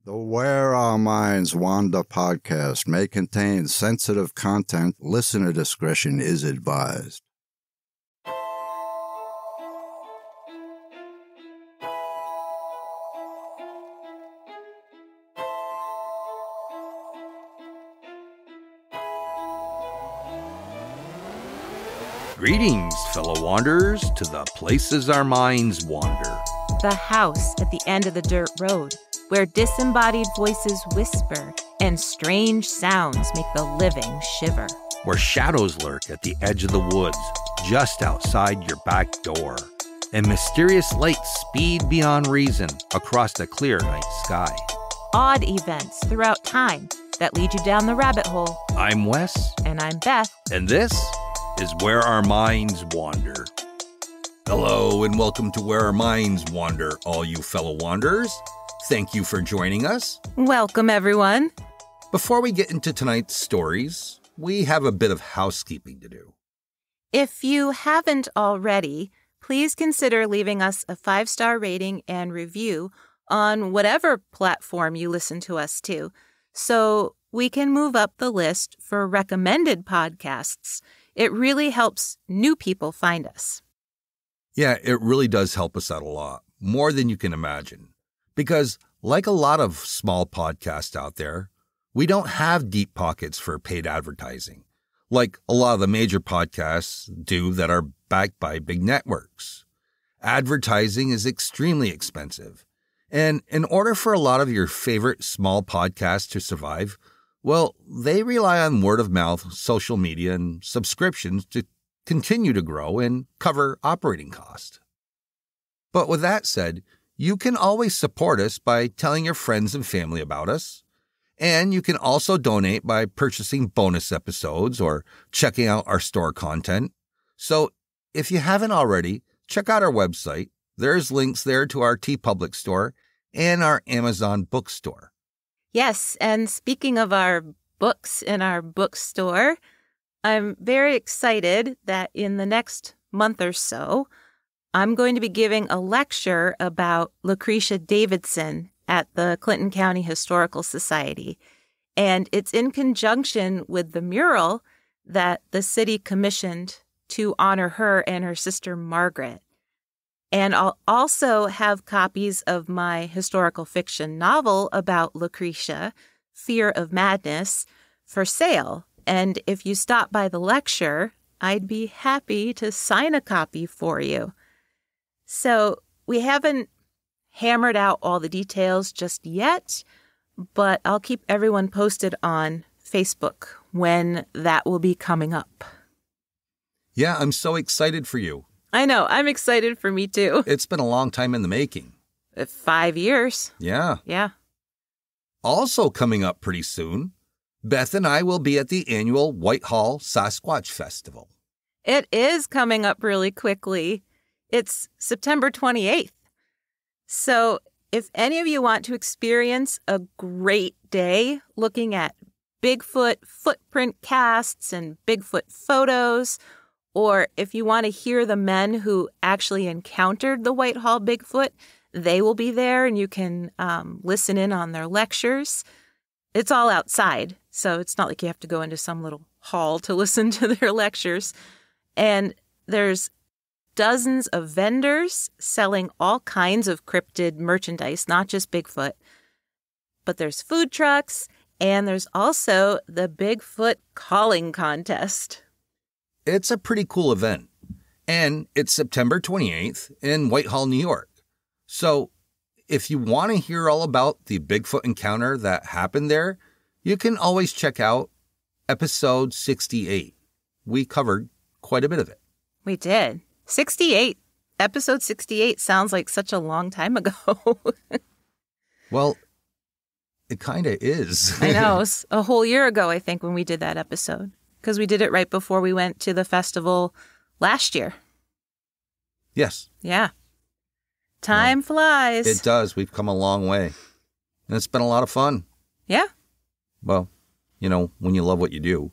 The Where Our Minds Wander podcast may contain sensitive content. Listener discretion is advised. Greetings, fellow wanderers, to the places our minds wander. The house at the end of the dirt road, where disembodied voices whisper and strange sounds make the living shiver. Where shadows lurk at the edge of the woods, just outside your back door. And mysterious lights speed beyond reason across the clear night sky. Odd events throughout time that lead you down the rabbit hole. I'm Wes. And I'm Beth. And this is Where Our Minds Wander. Hello and welcome to Where Our Minds Wander, all you fellow wanderers. Thank you for joining us. Welcome, everyone. Before we get into tonight's stories, we have a bit of housekeeping to do. If you haven't already, please consider leaving us a 5-star rating and review on whatever platform you listen to us to, so we can move up the list for recommended podcasts. It really helps new people find us. Yeah, it really does help us out a lot, more than you can imagine. Because, like a lot of small podcasts out there, we don't have deep pockets for paid advertising, like a lot of the major podcasts do that are backed by big networks. Advertising is extremely expensive. And in order for a lot of your favorite small podcasts to survive, well, they rely on word of mouth, social media, and subscriptions to continue to grow and cover operating costs. But with that said, you can always support us by telling your friends and family about us. And you can also donate by purchasing bonus episodes or checking out our store content. So if you haven't already, check out our website. There's links there to our TeePublic store and our Amazon bookstore. Yes, and speaking of our books in our bookstore, I'm very excited that in the next month or so, I'm going to be giving a lecture about Lucretia Davidson at the Clinton County Historical Society. And it's in conjunction with the mural that the city commissioned to honor her and her sister Margaret. And I'll also have copies of my historical fiction novel about Lucretia, Fear of Madness, for sale. And if you stop by the lecture, I'd be happy to sign a copy for you. So we haven't hammered out all the details just yet, but I'll keep everyone posted on Facebook when that will be coming up. Yeah, I'm so excited for you. I know. I'm excited for me, too. It's been a long time in the making. 5 years. Yeah. Yeah. Also coming up pretty soon, Beth and I will be at the annual Whitehall Sasquatch Festival. It is coming up really quickly. It's September 28th. So if any of you want to experience a great day looking at Bigfoot footprint casts and Bigfoot photos, or if you want to hear the men who actually encountered the Whitehall Bigfoot, they will be there and you can listen in on their lectures. It's all outside, so it's not like you have to go into some little hall to listen to their lectures. And there's dozens of vendors selling all kinds of cryptid merchandise, not just Bigfoot. But there's food trucks, and there's also the Bigfoot Calling Contest. It's a pretty cool event, and it's September 28th in Whitehall, New York. So if you want to hear all about the Bigfoot encounter that happened there, you can always check out episode 68. We covered quite a bit of it. We did. 68. Episode 68 sounds like such a long time ago. Well, it kind of is. I know. It was a whole year ago, I think, when we did that episode. Because we did it right before we went to the festival last year. Yes. Yeah. Time flies. It does. We've come a long way. And it's been a lot of fun. Yeah. Well, you know, when you love what you do,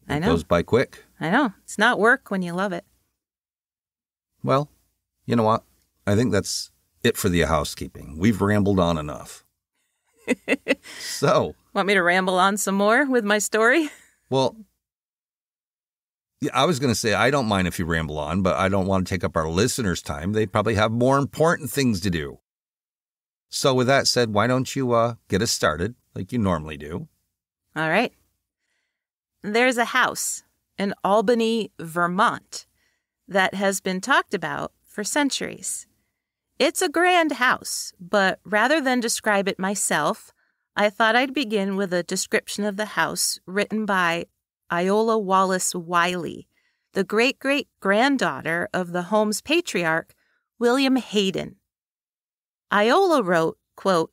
I know. It goes by quick. I know. It's not work when you love it. Well, you know what? I think that's it for the housekeeping. We've rambled on enough. So. Want me to ramble on some more with my story? Well, yeah, I was going to say I don't mind if you ramble on, but I don't want to take up our listeners' time. They probably have more important things to do. So with that said, why don't you get us started like you normally do? All right. There's a house in Albany, Vermont, that has been talked about for centuries. It's a grand house, but rather than describe it myself, I thought I'd begin with a description of the house written by Iola Wallace Wiley, the great-great-granddaughter of the home's patriarch, William Hayden. Iola wrote, quote,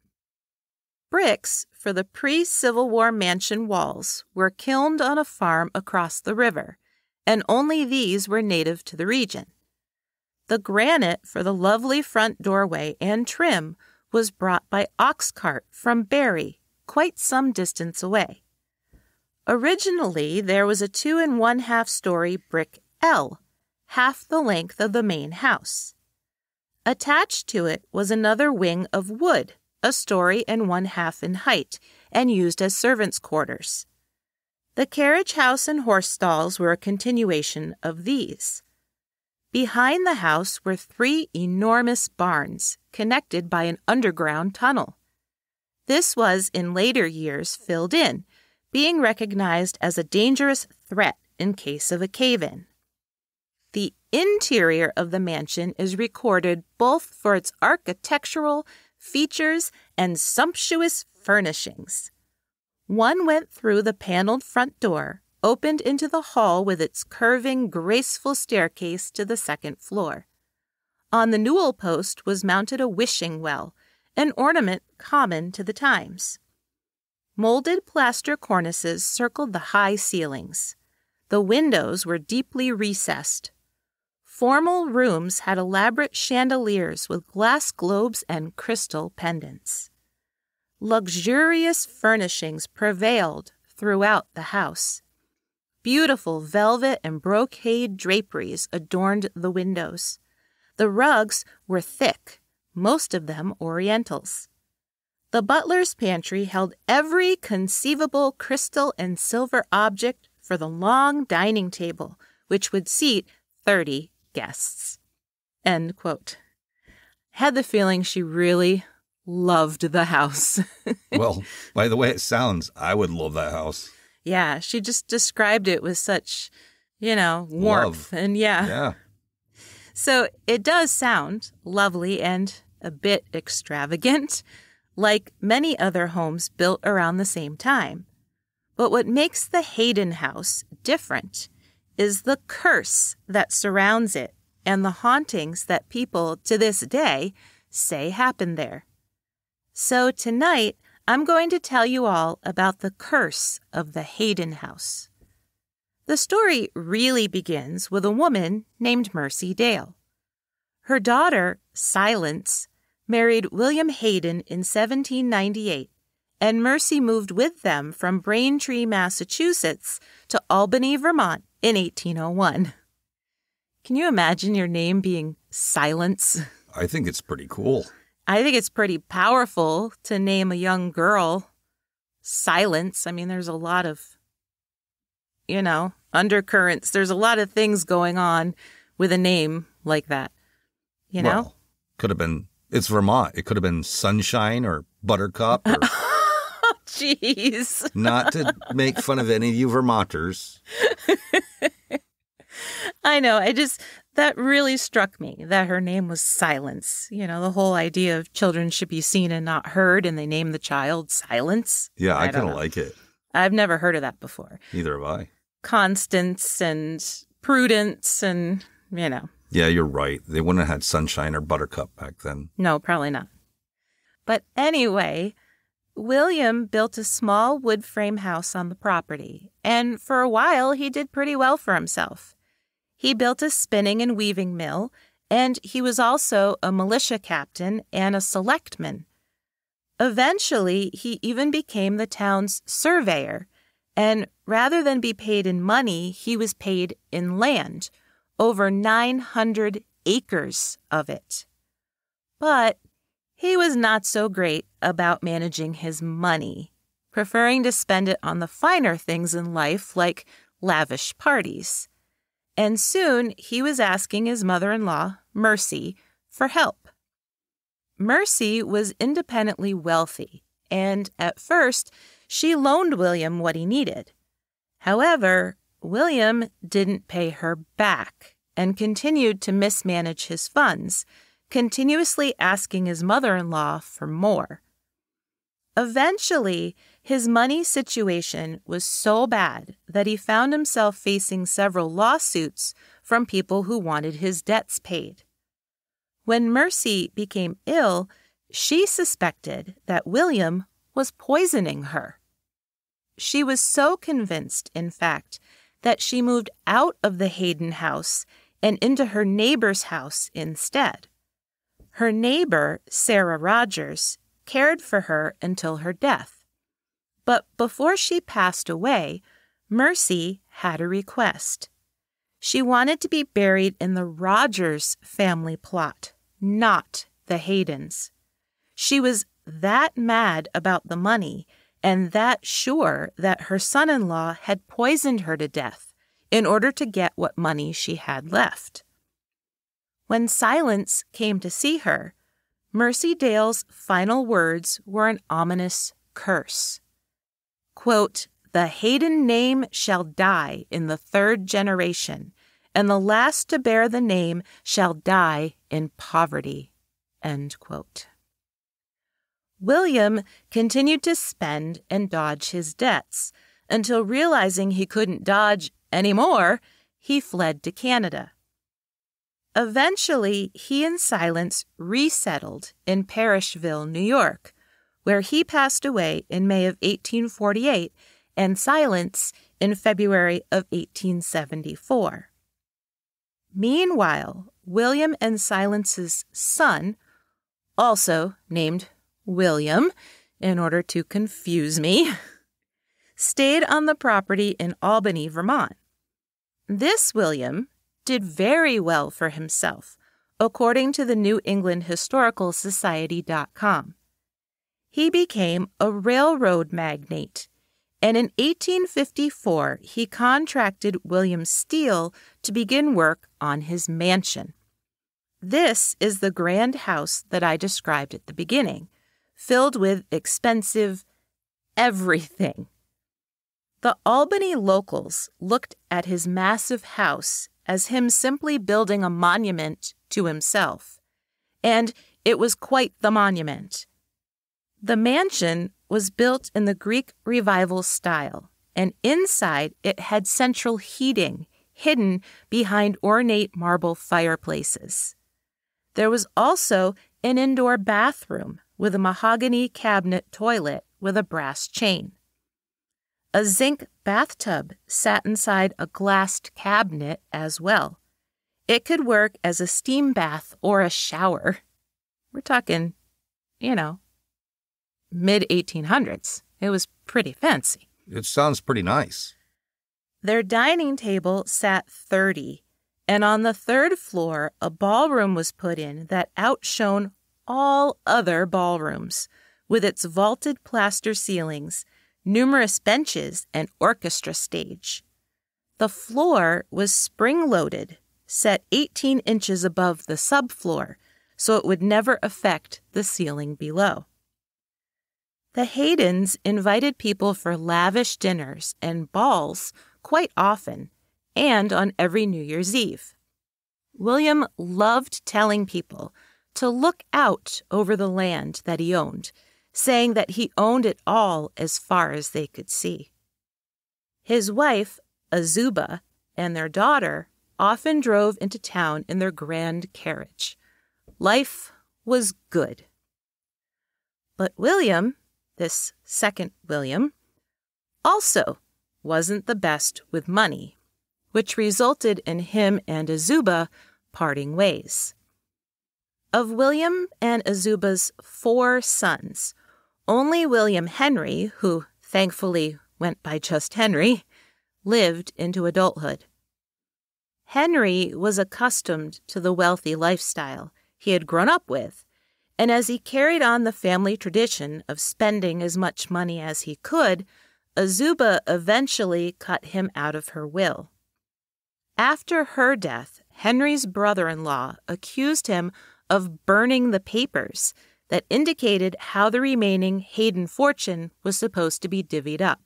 "Bricks for the pre-Civil War mansion walls were kilned on a farm across the river, and only these were native to the region. The granite for the lovely front doorway and trim was brought by ox cart from Barry, quite some distance away. Originally, there was a 2 1/2-story brick L, half the length of the main house. Attached to it was another wing of wood, a story and 1/2 in height, and used as servants' quarters. The carriage house and horse stalls were a continuation of these. Behind the house were 3 enormous barns, connected by an underground tunnel. This was in later years filled in, being recognized as a dangerous threat in case of a cave-in. The interior of the mansion is recorded both for its architectural features and sumptuous furnishings. One went through the paneled front door, opened into the hall with its curving, graceful staircase to the second floor. On the newel post was mounted a wishing well, an ornament common to the times. Molded plaster cornices circled the high ceilings. The windows were deeply recessed. Formal rooms had elaborate chandeliers with glass globes and crystal pendants. Luxurious furnishings prevailed throughout the house. Beautiful velvet and brocade draperies adorned the windows. The rugs were thick, most of them Orientals. The butler's pantry held every conceivable crystal and silver object for the long dining table, which would seat 30 guests." End quote. Had the feeling she really loved the house. Well, by the way it sounds, I would love that house. Yeah, she just described it with such, warmth. Love. And yeah. So it does sound lovely and a bit extravagant, like many other homes built around the same time. But what makes the Hayden house different is the curse that surrounds it and the hauntings that people to this day say happened there. So tonight, I'm going to tell you all about the curse of the Hayden house. The story really begins with a woman named Mercy Dale. Her daughter, Silence, married William Hayden in 1798, and Mercy moved with them from Braintree, Massachusetts to Albany, Vermont in 1801. Can you imagine your name being Silence? I think it's pretty cool. I think it's pretty powerful to name a young girl Silence. I mean, there's a lot of, undercurrents. There's a lot of things going on with a name like that, Well, could have been, it's Vermont. It could have been Sunshine or Buttercup. Or, jeez. Not to make fun of any of you Vermonters. I know. That really struck me that her name was Silence. The whole idea of children should be seen and not heard, and they name the child Silence. Yeah, I kind of like it. I've never heard of that before. Neither have I. Constance and Prudence and, Yeah, you're right. They wouldn't have had Sunshine or Buttercup back then. No, probably not. But anyway, William built a small wood frame house on the property, and for a while he did pretty well for himself. He built a spinning and weaving mill, and he was also a militia captain and a selectman. Eventually, he even became the town's surveyor, and rather than be paid in money, he was paid in land, over 900 acres of it. But he was not so great about managing his money, preferring to spend it on the finer things in life like lavish parties. And soon he was asking his mother-in-law, Mercy, for help. Mercy was independently wealthy, and at first she loaned William what he needed. However, William didn't pay her back and continued to mismanage his funds, continuously asking his mother-in-law for more. Eventually, his money situation was so bad that he found himself facing several lawsuits from people who wanted his debts paid. When Mercy became ill, she suspected that William was poisoning her. She was so convinced, in fact, that she moved out of the Hayden house and into her neighbor's house instead. Her neighbor, Sarah Rogers, cared for her until her death. But before she passed away, Mercy had a request. She wanted to be buried in the Rogers family plot, not the Haydens. She was that mad about the money and that sure that her son-in-law had poisoned her to death in order to get what money she had left. When Silence came to see her, Mercy Dale's final words were an ominous curse. Quote, "The Hayden name shall die in the 3rd generation, and the last to bear the name shall die in poverty." End quote. William continued to spend and dodge his debts until, realizing he couldn't dodge anymore, he fled to Canada. Eventually, he and Silence resettled in Parishville, New York, where he passed away in May of 1848 and Silence in February of 1874. Meanwhile, William and Silence's son, also named William, in order to confuse me, stayed on the property in Albany, Vermont. This William did very well for himself, according to the New England Historical Society.com. He became a railroad magnate, and in 1854 he contracted William Steele to begin work on his mansion. This is the grand house that I described at the beginning, filled with expensive everything. The Albany locals looked at his massive house as him simply building a monument to himself, and it was quite the monument. The mansion was built in the Greek Revival style, and inside it had central heating hidden behind ornate marble fireplaces. There was also an indoor bathroom with a mahogany cabinet toilet with a brass chain. A zinc bathtub sat inside a glassed cabinet as well. It could work as a steam bath or a shower. We're talking, mid-1800s. It was pretty fancy. It sounds pretty nice. Their dining table sat 30, and on the 3rd floor, a ballroom was put in that outshone all other ballrooms, with its vaulted plaster ceilings, numerous benches, and orchestra stage. The floor was spring-loaded, set 18 inches above the subfloor, so it would never affect the ceiling below. The Haydens invited people for lavish dinners and balls quite often, and on every New Year's Eve. William loved telling people to look out over the land that he owned, saying that he owned it all as far as they could see. His wife, Azuba, and their daughter often drove into town in their grand carriage. Life was good. But William, this second William, also wasn't the best with money, which resulted in him and Azuba parting ways. Of William and Azuba's 4 sons, only William Henry, who thankfully went by just Henry, lived into adulthood. Henry was accustomed to the wealthy lifestyle he had grown up with, And as he carried on the family tradition of spending as much money as he could, Azuba eventually cut him out of her will. After her death, Henry's brother-in-law accused him of burning the papers that indicated how the remaining Hayden fortune was supposed to be divvied up.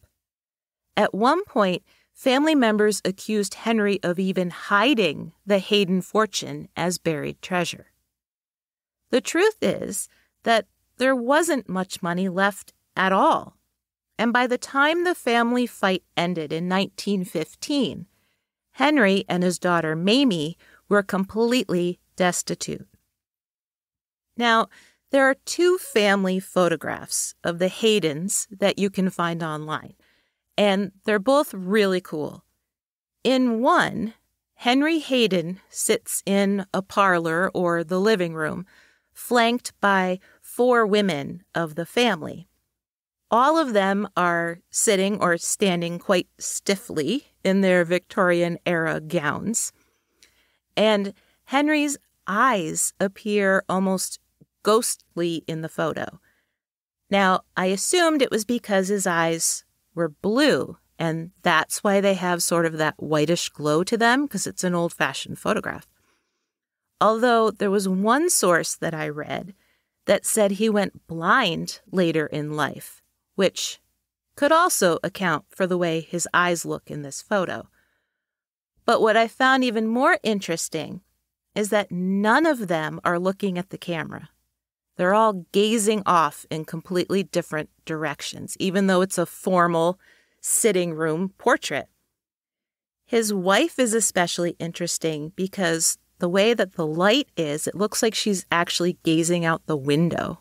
At one point, family members accused Henry of even hiding the Hayden fortune as buried treasure. The truth is that there wasn't much money left at all, and by the time the family fight ended in 1915, Henry and his daughter Mamie were completely destitute. Now, there are 2 family photographs of the Haydens that you can find online, and they're both really cool. In one, Henry Hayden sits in a parlor or the living room, flanked by 4 women of the family. All of them are sitting or standing quite stiffly in their Victorian-era gowns. And Henry's eyes appear almost ghostly in the photo. Now, I assumed it was because his eyes were blue, and that's why they have sort of that whitish glow to them, because it's an old-fashioned photograph. Although there was one source that I read that said he went blind later in life, which could also account for the way his eyes look in this photo. But what I found even more interesting is that none of them are looking at the camera. They're all gazing off in completely different directions, even though it's a formal sitting room portrait. His wife is especially interesting because the way that the light is, it looks like she's actually gazing out the window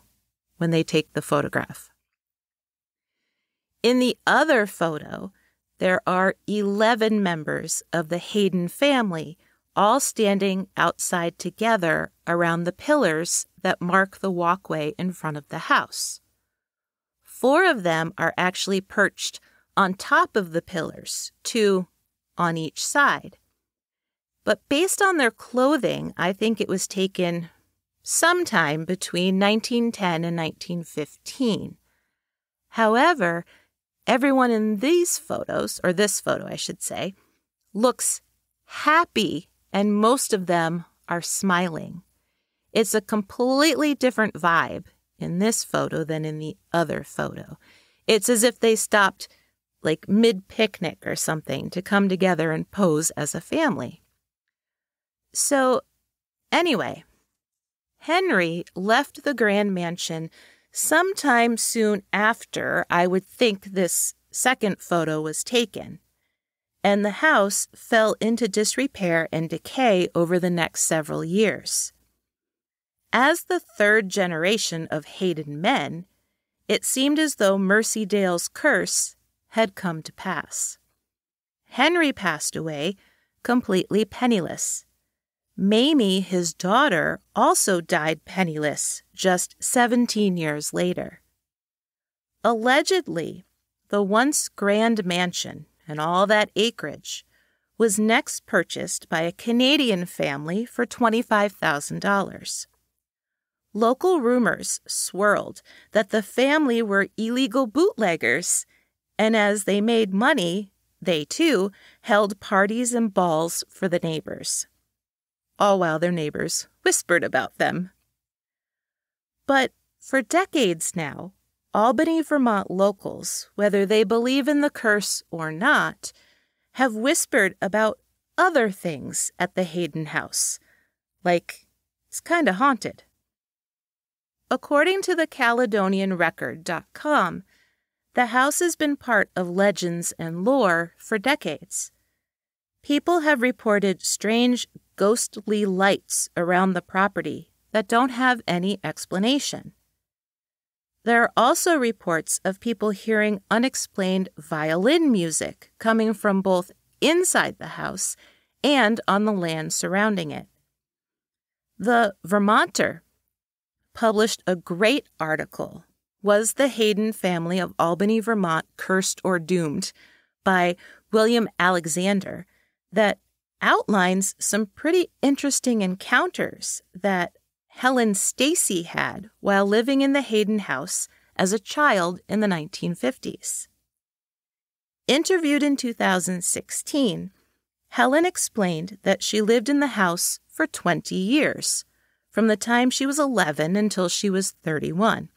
when they take the photograph. In the other photo, there are 11 members of the Hayden family, all standing outside together around the pillars that mark the walkway in front of the house. 4 of them are actually perched on top of the pillars, 2 on each side. But based on their clothing, I think it was taken sometime between 1910 and 1915. However, everyone in these photos, or this photo I should say, looks happy, and most of them are smiling. It's a completely different vibe in this photo than in the other photo. It's as if they stopped like mid-picnic or something to come together and pose as a family. So, anyway, Henry left the Grand Mansion sometime soon after I would think this second photo was taken, and the house fell into disrepair and decay over the next several years. As the 3rd generation of Hayden men, it seemed as though Mercy Dale's curse had come to pass. Henry passed away completely penniless. Mamie, his daughter, also died penniless just 17 years later. Allegedly, the once grand mansion and all that acreage was next purchased by a Canadian family for $25,000. Local rumors swirled that the family were illegal bootleggers, and as they made money, they too held parties and balls for the neighbors, all while their neighbors whispered about them. But for decades now, Albany, Vermont locals, whether they believe in the curse or not, have whispered about other things at the Hayden house, like it's kind of haunted. According to the CaledonianRecord.com, the house has been part of legends and lore for decades. People have reported strange, ghostly lights around the property that don't have any explanation. There are also reports of people hearing unexplained violin music coming from both inside the house and on the land surrounding it. The Vermonter published a great article, Was the Hayden Family of Albany, Vermont Cursed or Doomed? By William Alexander, that outlines some pretty interesting encounters that Helen Stacy had while living in the Hayden house as a child in the 1950s. Interviewed in 2016, Helen explained that she lived in the house for 20 years, from the time she was 11 until she was 31.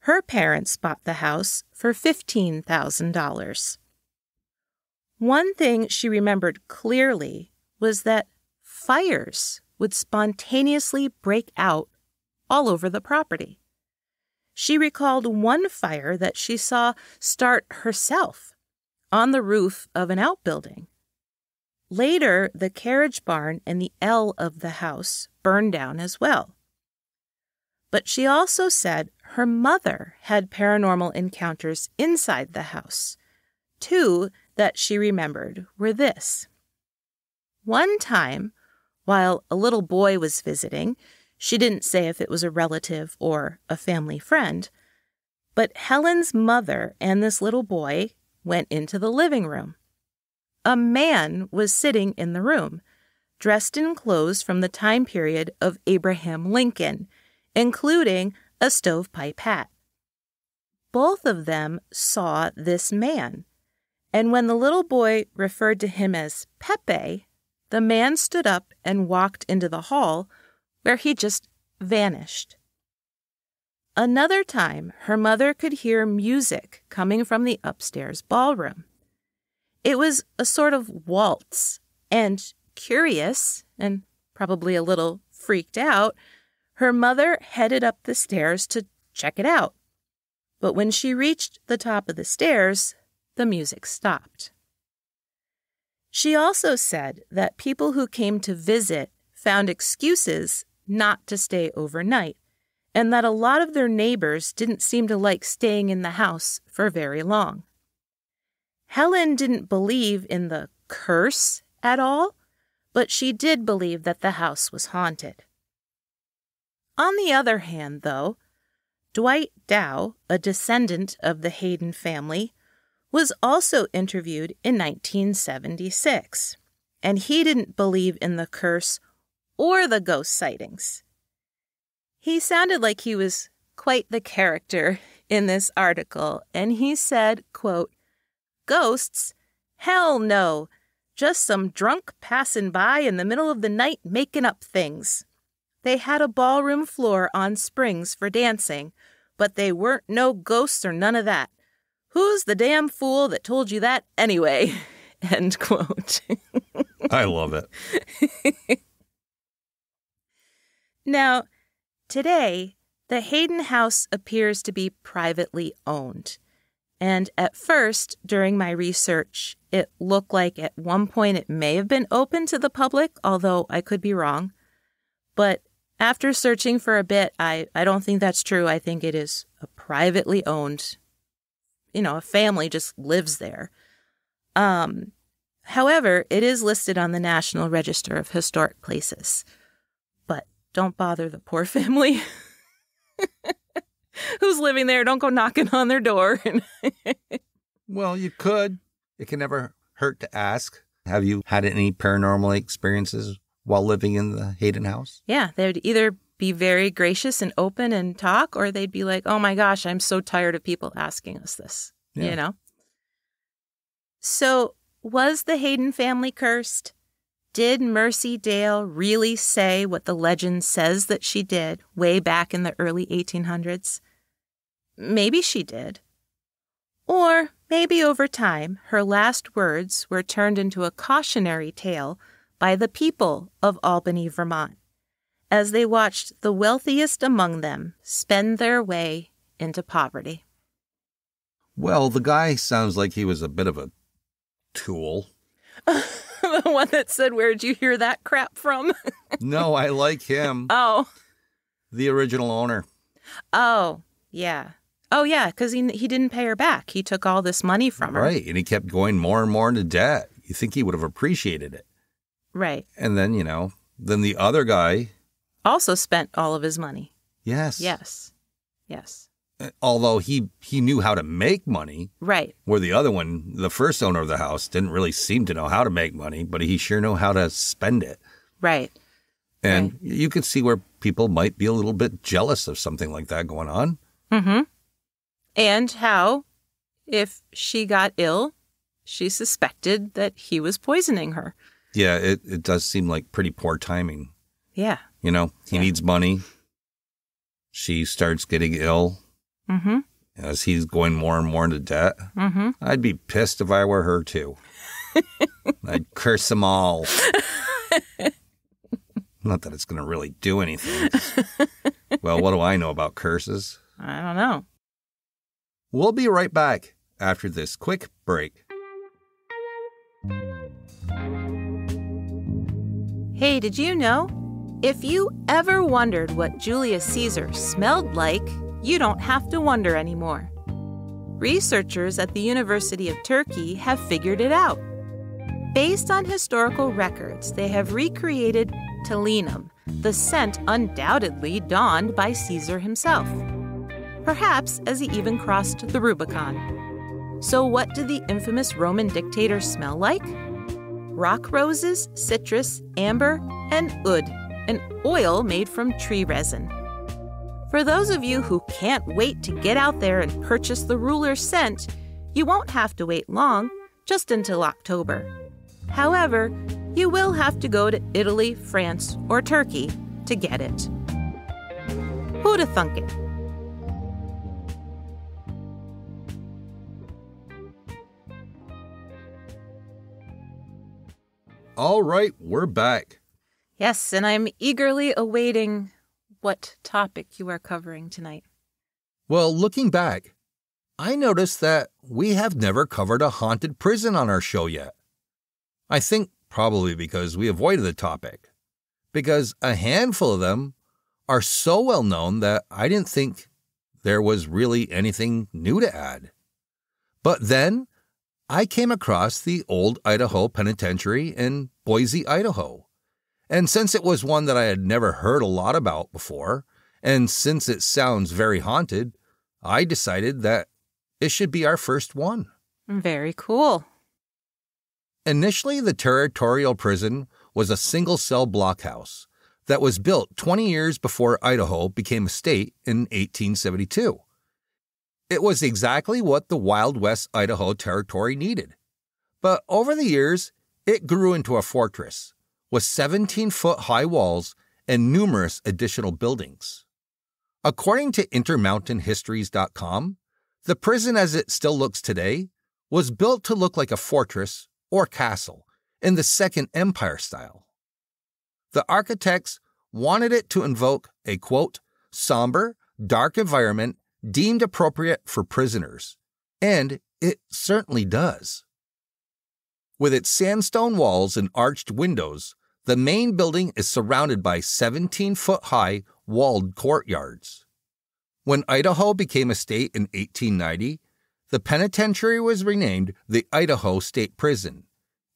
Her parents bought the house for $15,000. One thing she remembered clearly was that fires would spontaneously break out all over the property. She recalled one fire that she saw start herself on the roof of an outbuilding. Later, the carriage barn and the L of the house burned down as well. But she also said her mother had paranormal encounters inside the house. Two that she remembered were this. One time, while a little boy was visiting, she didn't say if it was a relative or a family friend, but Helen's mother and this little boy went into the living room. A man was sitting in the room, dressed in clothes from the time period of Abraham Lincoln, including a stovepipe hat. Both of them saw this man, and when the little boy referred to him as Pepe, the man stood up and walked into the hall, where he just vanished. Another time, her mother could hear music coming from the upstairs ballroom. It was a sort of waltz, and curious, and probably a little freaked out, her mother headed up the stairs to check it out. But when she reached the top of the stairs, the music stopped. She also said that people who came to visit found excuses not to stay overnight, and that a lot of their neighbors didn't seem to like staying in the house for very long. Helen didn't believe in the curse at all, but she did believe that the house was haunted. On the other hand, though, Dwight Dow, a descendant of the Hayden family, was also interviewed in 1976, and he didn't believe in the curse or the ghost sightings. He sounded like he was quite the character in this article, and he said, quote, "Ghosts? Hell no. Just some drunk passing by in the middle of the night making up things. They had a ballroom floor on springs for dancing, but they weren't no ghosts or none of that. Who's the damn fool that told you that anyway?" End quote. I love it. Now, today, the Hayden house appears to be privately owned. And at first, during my research, it looked like at one point it may have been open to the public, although I could be wrong. But after searching for a bit, I don't think that's true. I think it is a privately owned, a family just lives there. However, it is listed on the National Register of Historic Places. But don't bother the poor family who's living there. Don't go knocking on their door. Well, you could. It can never hurt to ask. Have you had any paranormal experiences while living in the Hayden house? Yeah, they would either be very gracious and open and talk, or they'd be like, "Oh my gosh, I'm so tired of people asking us this," So, was the Hayden family cursed? Did Mercy Dale really say what the legend says that she did way back in the early 1800s? Maybe she did. Or maybe over time, her last words were turned into a cautionary tale by the people of Albany, Vermont, as they watched the wealthiest among them spend their way into poverty. Well, the guy sounds like he was a bit of a tool. The one that said, "Where'd you hear that crap from?" No, I like him. Oh. The original owner. Oh, yeah. Oh, yeah, because he didn't pay her back. He took all this money from her. Right, and he kept going more and more into debt. You think he would have appreciated it. Right. And then, then the other guy... also spent all of his money. Yes. Yes. Yes. Although he knew how to make money. Right. Where the other one, the first owner of the house, didn't really seem to know how to make money, but he sure knew how to spend it. Right. And you could see where people might be a little bit jealous of something like that going on. Mm-hmm. And how, if she got ill, she suspected that he was poisoning her. Yeah, it does seem like pretty poor timing. Yeah. You know, he needs money. She starts getting ill. Mm-hmm. As he's going more and more into debt. Mm-hmm. I'd be pissed if I were her, too. I'd curse them all. Not that it's going to really do anything. Well, what do I know about curses? I don't know. We'll be right back after this quick break. Hey, did you know? If you ever wondered what Julius Caesar smelled like, you don't have to wonder anymore. Researchers at the University of Turkey have figured it out. Based on historical records, they have recreated Telinum, the scent undoubtedly donned by Caesar himself. Perhaps as he even crossed the Rubicon. So what did the infamous Roman dictator smell like? Rock roses, citrus, amber, and oud, an oil made from tree resin. For those of you who can't wait to get out there and purchase the ruler's scent, you won't have to wait long, just until October. However, you will have to go to Italy, France, or Turkey to get it. Who'da thunk it? All right, we're back. Yes, and I'm eagerly awaiting what topic you are covering tonight. Well, looking back, I noticed that we have never covered a haunted prison on our show yet. I think probably because we avoided the topic. Because a handful of them are so well known that I didn't think there was really anything new to add. But then I came across the old Idaho Penitentiary in Boise, Idaho. And since it was one that I had never heard a lot about before, and since it sounds very haunted, I decided that it should be our first one. Very cool. Initially, the territorial prison was a single-cell blockhouse that was built 20 years before Idaho became a state in 1872. It was exactly what the Wild West Idaho Territory needed. But over the years, it grew into a fortress with 17-foot-high walls and numerous additional buildings. According to IntermountainHistories.com, the prison as it still looks today was built to look like a fortress or castle in the Second Empire style. The architects wanted it to invoke a, quote, somber, dark environment deemed appropriate for prisoners, and it certainly does. With its sandstone walls and arched windows, the main building is surrounded by 17-foot-high walled courtyards. When Idaho became a state in 1890, the penitentiary was renamed the Idaho State Prison,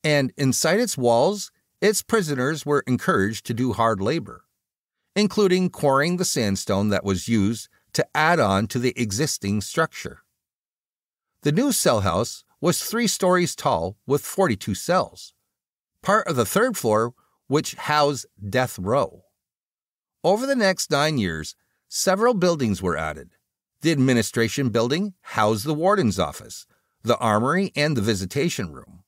and inside its walls, its prisoners were encouraged to do hard labor, including quarrying the sandstone that was used to add on to the existing structure. The new cell house was 3 stories tall with 42 cells, part of the 3rd floor which housed Death Row. Over the next 9 years, several buildings were added. The administration building housed the warden's office, the armory, and the visitation room.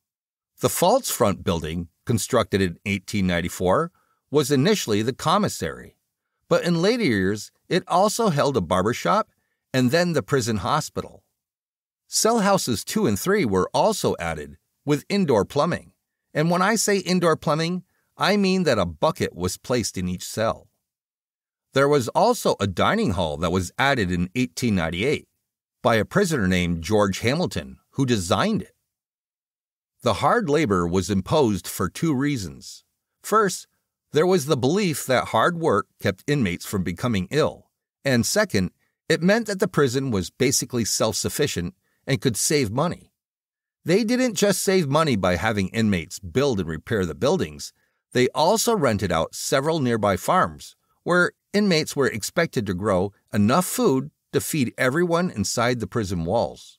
The false front building, constructed in 1894, was initially the commissary, but in later years it also held a barber shop and then the prison hospital. Cell houses 2 and 3 were also added with indoor plumbing, and when I say indoor plumbing, I mean that a bucket was placed in each cell. There was also a dining hall that was added in 1898 by a prisoner named George Hamilton, who designed it. The hard labor was imposed for 2 reasons. First, there was the belief that hard work kept inmates from becoming ill, and second, it meant that the prison was basically self-sufficient and could save money. They didn't just save money by having inmates build and repair the buildings, they also rented out several nearby farms, where inmates were expected to grow enough food to feed everyone inside the prison walls.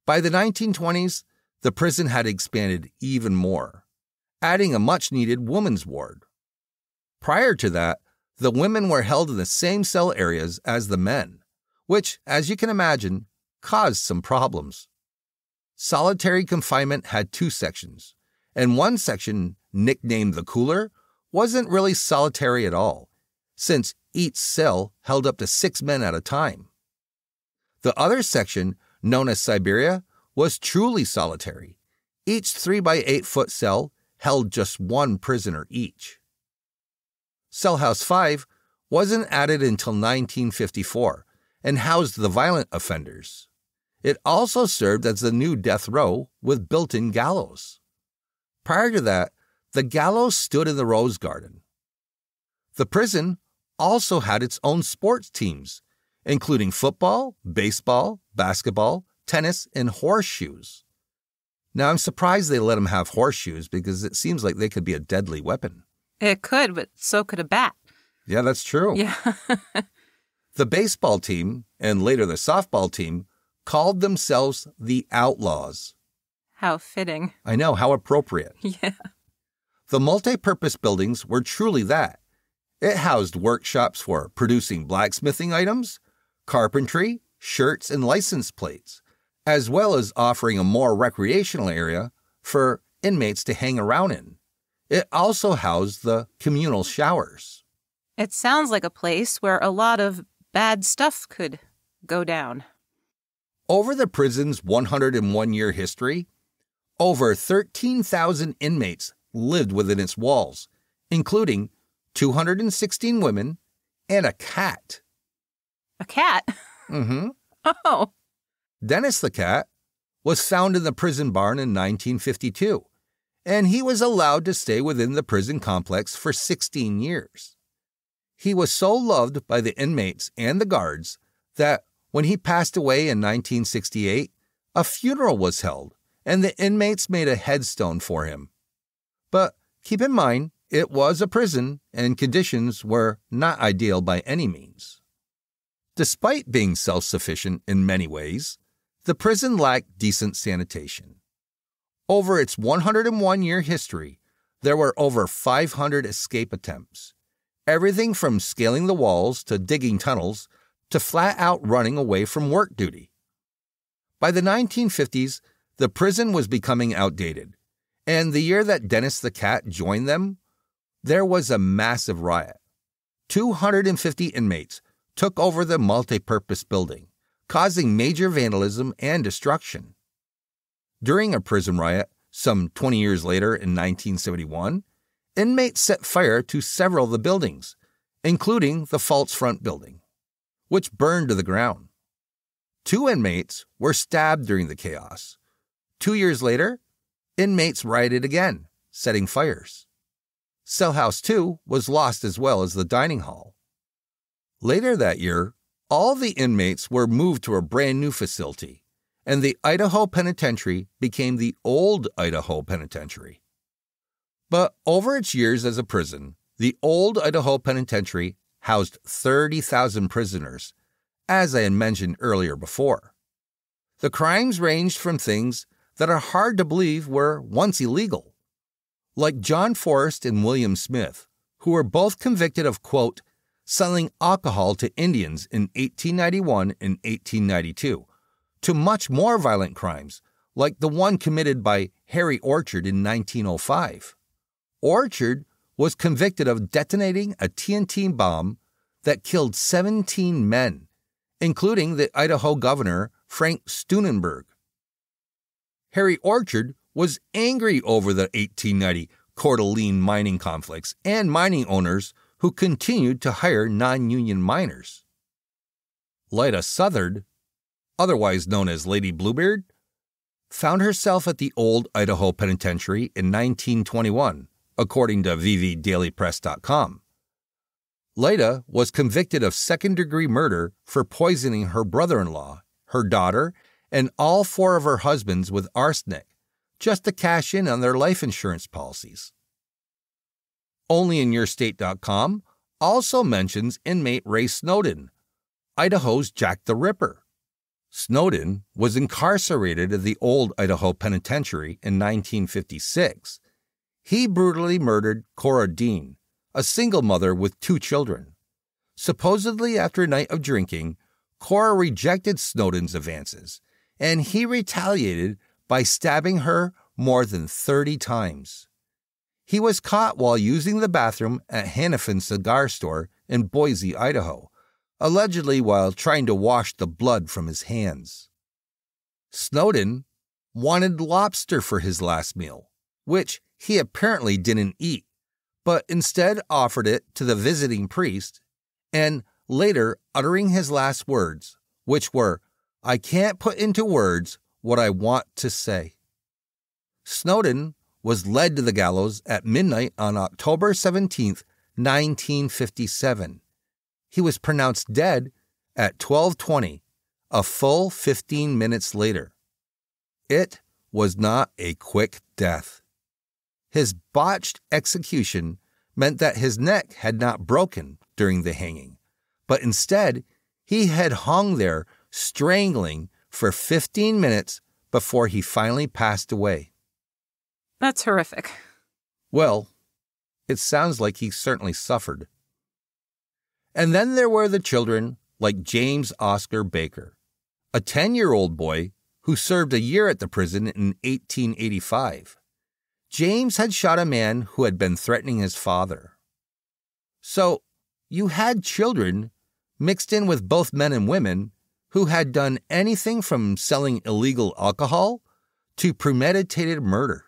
By the 1920s, the prison had expanded even more, adding a much-needed women's ward. Prior to that, the women were held in the same cell areas as the men, which, as you can imagine, caused some problems. Solitary confinement had 2 sections, and one section, nicknamed the cooler, wasn't really solitary at all, since each cell held up to 6 men at a time. The other section, known as Siberia, was truly solitary. Each 3 by 8 foot cell held just 1 prisoner each. Cell House 5 wasn't added until 1954 and housed the violent offenders. It also served as the new death row with built-in gallows. Prior to that, the gallows stood in the Rose Garden. The prison also had its own sports teams, including football, baseball, basketball, tennis, and horseshoes. Now, I'm surprised they let them have horseshoes because it seems like they could be a deadly weapon. It could, but so could a bat. Yeah, that's true. Yeah. The baseball team, and later the softball team, called themselves the Outlaws. How fitting. I know, how appropriate. Yeah. The multi-purpose buildings were truly that. It housed workshops for producing blacksmithing items, carpentry, shirts, and license plates, as well as offering a more recreational area for inmates to hang around in. It also housed the communal showers. It sounds like a place where a lot of bad stuff could go down. Over the prison's 101-year history, over 13,000 inmates lived within its walls, including 216 women and a cat. A cat? Mm-hmm. Oh. Dennis the cat was found in the prison barn in 1952, and he was allowed to stay within the prison complex for 16 years. He was so loved by the inmates and the guards that when he passed away in 1968, a funeral was held, and the inmates made a headstone for him. But keep in mind, it was a prison, and conditions were not ideal by any means. Despite being self-sufficient in many ways, the prison lacked decent sanitation. Over its 101-year history, there were over 500 escape attempts. Everything from scaling the walls to digging tunnels to flat-out running away from work duty. By the 1950s, the prison was becoming outdated, and the year that Dennis the cat joined them, there was a massive riot. 250 inmates took over the multi-purpose building, causing major vandalism and destruction. During a prison riot, some 20 years later in 1971, inmates set fire to several of the buildings, including the Falls Front building, which burned to the ground. 2 inmates were stabbed during the chaos. 2 years later, inmates rioted again, setting fires. Cell House 2 was lost as well as the dining hall. Later that year, all the inmates were moved to a brand new facility, and the Idaho Penitentiary became the old Idaho Penitentiary. But over its years as a prison, the old Idaho Penitentiary housed 30,000 prisoners, as I had mentioned earlier before. The crimes ranged from things that are hard to believe were once illegal, like John Forrest and William Smith, who were both convicted of, quote, selling alcohol to Indians in 1891 and 1892, to much more violent crimes, like the one committed by Harry Orchard in 1905. Orchard was convicted of detonating a TNT bomb that killed 17 men, including the Idaho governor, Frank Steunenberg. Harry Orchard was angry over the 1890 Coeur d'Alene mining conflicts and mining owners who continued to hire non-union miners. Lida Southard, otherwise known as Lady Bluebeard, found herself at the old Idaho Penitentiary in 1921, according to VVDailyPress.com. Lida was convicted of second-degree murder for poisoning her brother-in-law, her daughter, and all 4 of her husbands with arsenic, just to cash in on their life insurance policies. OnlyInYourState.com also mentions inmate Ray Snowden, Idaho's Jack the Ripper. Snowden was incarcerated at the old Idaho Penitentiary in 1956. He brutally murdered Cora Dean, a single mother with 2 children. Supposedly after a night of drinking, Cora rejected Snowden's advances, and he retaliated by stabbing her more than 30 times. He was caught while using the bathroom at Hannafin's cigar store in Boise, Idaho, allegedly while trying to wash the blood from his hands. Snowden wanted lobster for his last meal, which he apparently didn't eat, but instead offered it to the visiting priest, and later uttering his last words, which were, "I can't put into words what I want to say." Snowden was led to the gallows at midnight on October 17, 1957. He was pronounced dead at 12:20, a full 15 minutes later. It was not a quick death. His botched execution meant that his neck had not broken during the hanging, but instead he had hung there strangling for 15 minutes before he finally passed away. That's horrific. Well, it sounds like he certainly suffered. And then there were the children like James Oscar Baker, a 10-year-old boy who served a year at the prison in 1885. James had shot a man who had been threatening his father. So you had children mixed in with both men and women who had done anything from selling illegal alcohol to premeditated murder.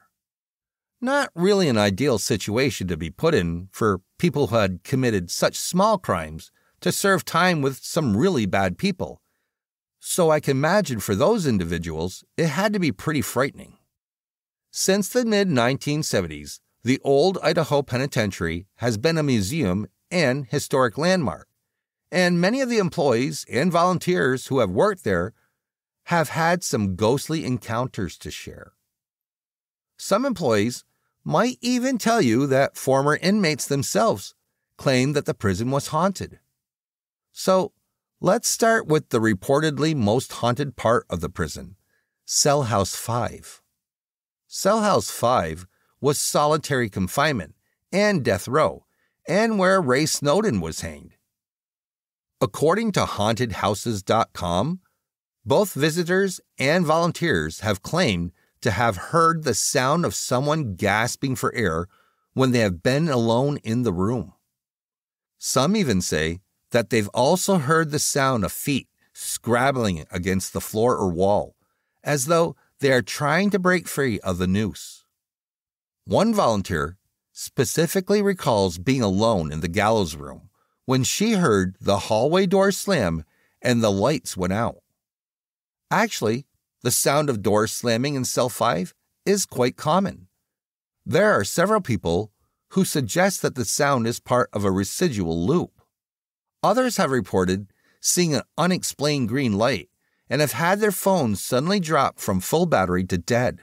Not really an ideal situation to be put in for people who had committed such small crimes to serve time with some really bad people. So I can imagine for those individuals, it had to be pretty frightening. Since the mid-1970s, the old Idaho Penitentiary has been a museum and historic landmark, and many of the employees and volunteers who have worked there have had some ghostly encounters to share. Some employees might even tell you that former inmates themselves claimed that the prison was haunted. So let's start with the reportedly most haunted part of the prison, Cell House 5. Cell House 5 was solitary confinement and death row, and where Ray Snowden was hanged. According to HauntedHouses.com, both visitors and volunteers have claimed to have heard the sound of someone gasping for air when they have been alone in the room. Some even say that they've also heard the sound of feet scrabbling against the floor or wall, as though they are trying to break free of the noose. One volunteer specifically recalls being alone in the gallows room when she heard the hallway door slam and the lights went out. Actually, the sound of doors slamming in Cell 5 is quite common. There are several people who suggest that the sound is part of a residual loop. Others have reported seeing an unexplained green light and have had their phones suddenly drop from full battery to dead,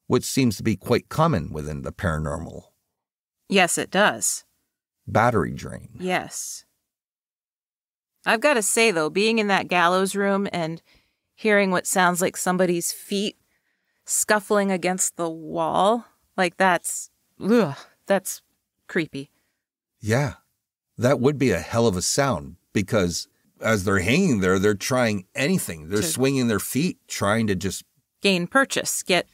which seems to be quite common within the paranormal. Yes, it does. Battery drain. Yes. I've got to say, though, being in that gallows room and hearing what sounds like somebody's feet scuffling against the wall, like that's creepy. Yeah, that would be a hell of a sound because as they're hanging there, they're trying anything. They're swinging their feet, trying to just gain purchase, get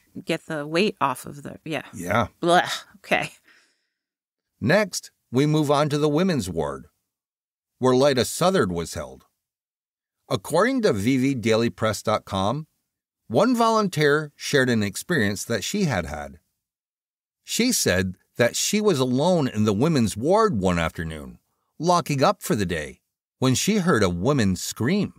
the weight off of the, yeah. Yeah. Blah. Okay. Next, we move on to the women's ward, where Lyda Southard was held. According to VVDailyPress.com, one volunteer shared an experience that she had had. She said that she was alone in the women's ward one afternoon, locking up for the day, when she heard a woman scream.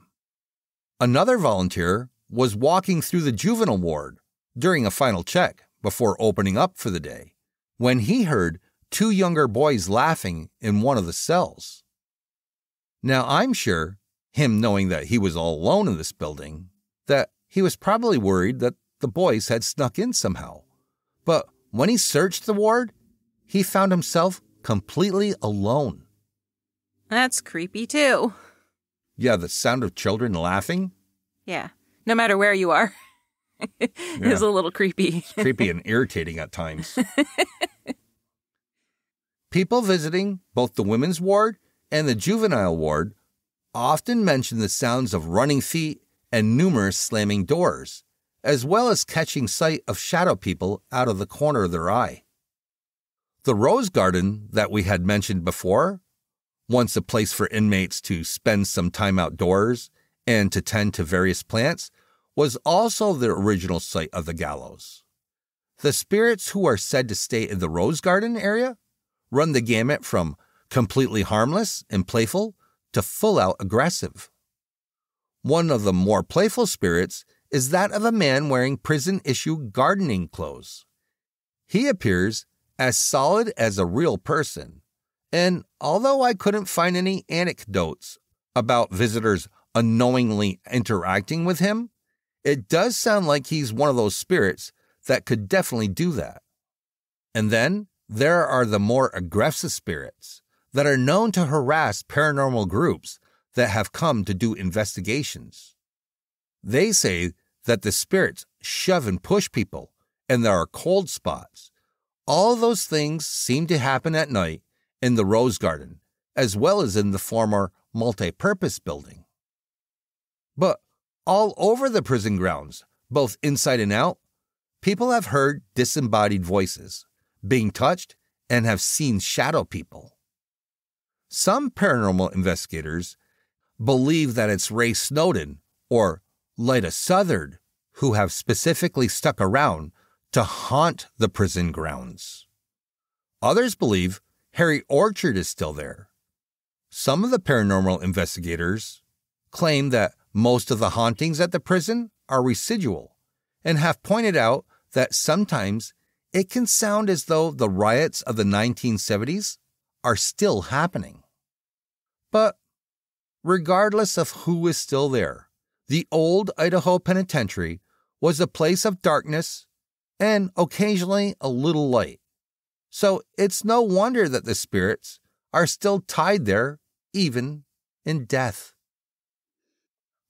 Another volunteer was walking through the juvenile ward during a final check before opening up for the day, when he heard 2 younger boys laughing in one of the cells. Now, I'm sure, him knowing that he was all alone in this building, that he was probably worried that the boys had snuck in somehow. But when he searched the ward, he found himself completely alone. That's creepy, too. Yeah, the sound of children laughing. Yeah, no matter where you are. It's a little creepy. It's creepy and irritating at times. People visiting both the women's ward and the juvenile ward often mention the sounds of running feet and numerous slamming doors, as well as catching sight of shadow people out of the corner of their eye. The Rose Garden that we had mentioned before, once a place for inmates to spend some time outdoors and to tend to various plants, was also the original site of the gallows. The spirits who are said to stay in the Rose Garden area run the gamut from completely harmless and playful to full-out aggressive. One of the more playful spirits is that of a man wearing prison-issue gardening clothes. He appears as solid as a real person, and although I couldn't find any anecdotes about visitors unknowingly interacting with him, it does sound like he's one of those spirits that could definitely do that. And then there are the more aggressive spirits that are known to harass paranormal groups that have come to do investigations. They say that the spirits shove and push people, and there are cold spots. All those things seem to happen at night in the Rose Garden, as well as in the former multi-purpose building. But all over the prison grounds, both inside and out, people have heard disembodied voices, being touched, and have seen shadow people. Some paranormal investigators believe that it's Ray Snowden or Lyda Southard who have specifically stuck around to haunt the prison grounds. Others believe Harry Orchard is still there. Some of the paranormal investigators claim that most of the hauntings at the prison are residual and have pointed out that sometimes it can sound as though the riots of the 1970s are still happening. But regardless of who is still there, the old Idaho Penitentiary was a place of darkness and occasionally a little light. So it's no wonder that the spirits are still tied there, even in death.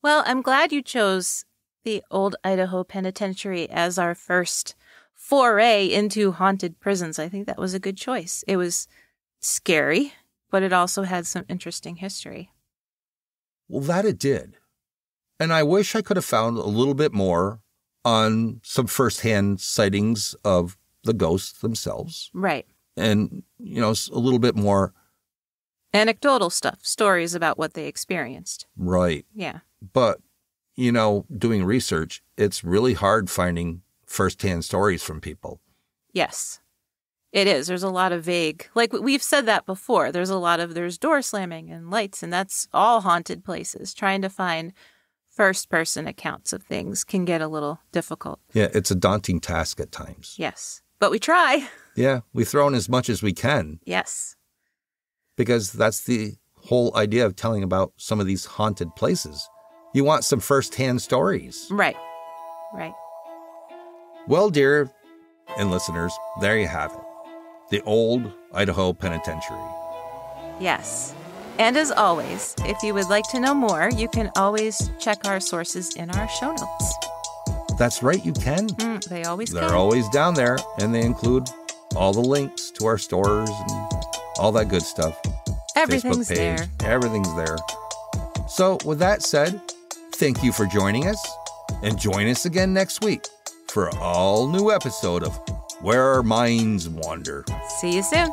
Well, I'm glad you chose the old Idaho Penitentiary as our first foray into haunted prisons. I think that was a good choice. It was scary, but it also had some interesting history. Well, that it did. And I wish I could have found a little bit more on some firsthand sightings of the ghosts themselves. Right. And, a little bit more anecdotal stuff, stories about what they experienced. Right. Yeah. But, doing research, it's really hard finding firsthand stories from people. Yes, it is. There's a lot of vague, like we've said that before. There's door slamming and lights, and that's all haunted places. Trying to find first-person accounts of things can get a little difficult. Yeah, it's a daunting task at times. Yes, but we try. Yeah, we throw in as much as we can. Yes. Because that's the whole idea of telling about some of these haunted places. You want some first-hand stories. Right. Well, dear and listeners, there you have it. The old Idaho Penitentiary. Yes. And as always, if you would like to know more, you can always check our sources in our show notes. That's right, you can. They always can. They're always down there, and they include all the links to our stores and all that good stuff. Everything's Facebook page, there. Everything's there. So with that said, thank you for joining us, and join us again next week for an all-new episode of Where Our Minds Wander. See you soon.